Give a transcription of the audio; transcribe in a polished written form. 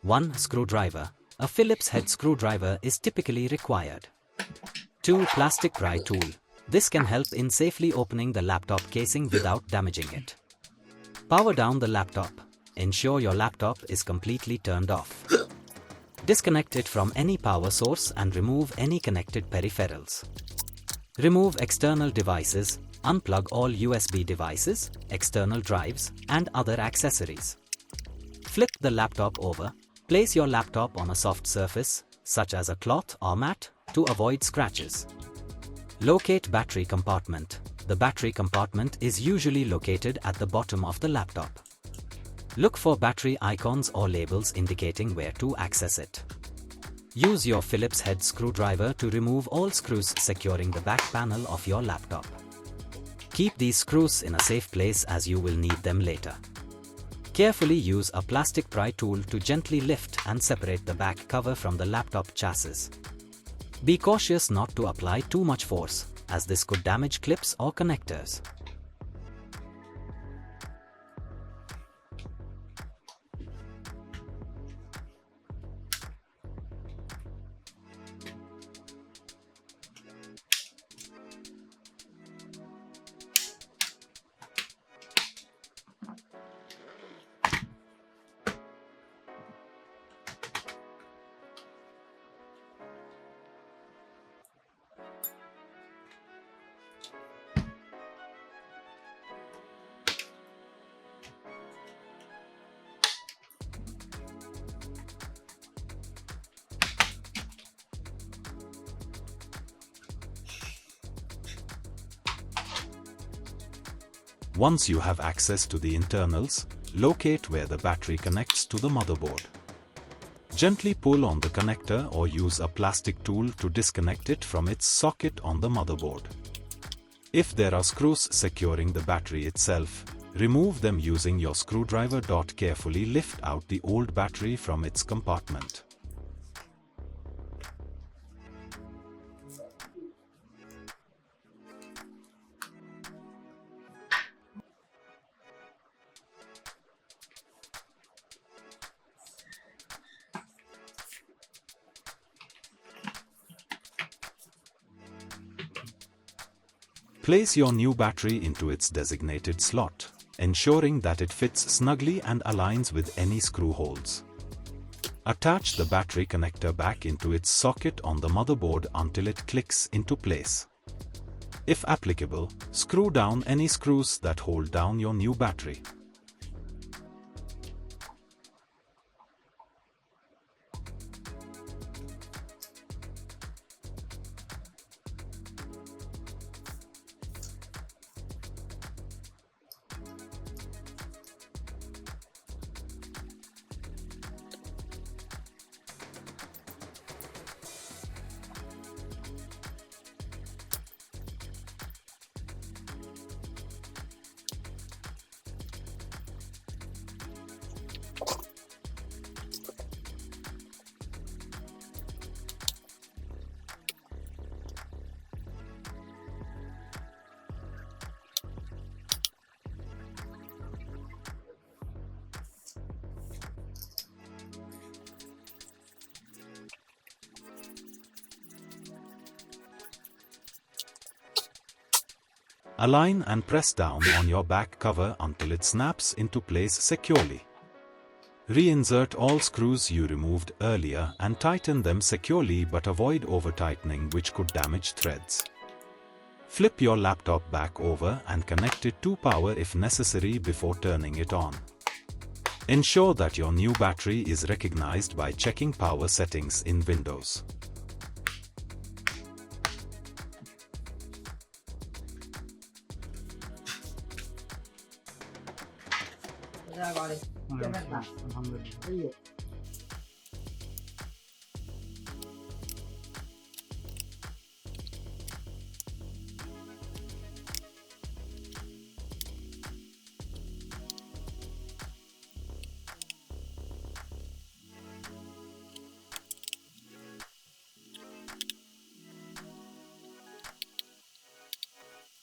1. Screwdriver. A Phillips head screwdriver is typically required. 2. Plastic pry tool. This can help in safely opening the laptop casing without damaging it. Power down the laptop. Ensure your laptop is completely turned off. Disconnect it from any power source and remove any connected peripherals. Remove external devices. Unplug all USB devices, external drives, and other accessories. Flip the laptop over. Place your laptop on a soft surface, such as a cloth or mat, to avoid scratches. Locate battery compartment. The battery compartment is usually located at the bottom of the laptop. Look for battery icons or labels indicating where to access it. Use your Phillips head screwdriver to remove all screws securing the back panel of your laptop. Keep these screws in a safe place as you will need them later. Carefully use a plastic pry tool to gently lift and separate the back cover from the laptop chassis. Be cautious not to apply too much force, as this could damage clips or connectors. Once you have access to the internals, locate where the battery connects to the motherboard. Gently pull on the connector or use a plastic tool to disconnect it from its socket on the motherboard. If there are screws securing the battery itself, remove them using your screwdriver. Carefully lift out the old battery from its compartment. Place your new battery into its designated slot, ensuring that it fits snugly and aligns with any screw holes. Attach the battery connector back into its socket on the motherboard until it clicks into place. If applicable, screw down any screws that hold down your new battery. Align and press down on your back cover until it snaps into place securely. Reinsert all screws you removed earlier and tighten them securely, but avoid over-tightening, which could damage threads. Flip your laptop back over and connect it to power if necessary before turning it on. Ensure that your new battery is recognized by checking power settings in Windows. Alhamdulillah.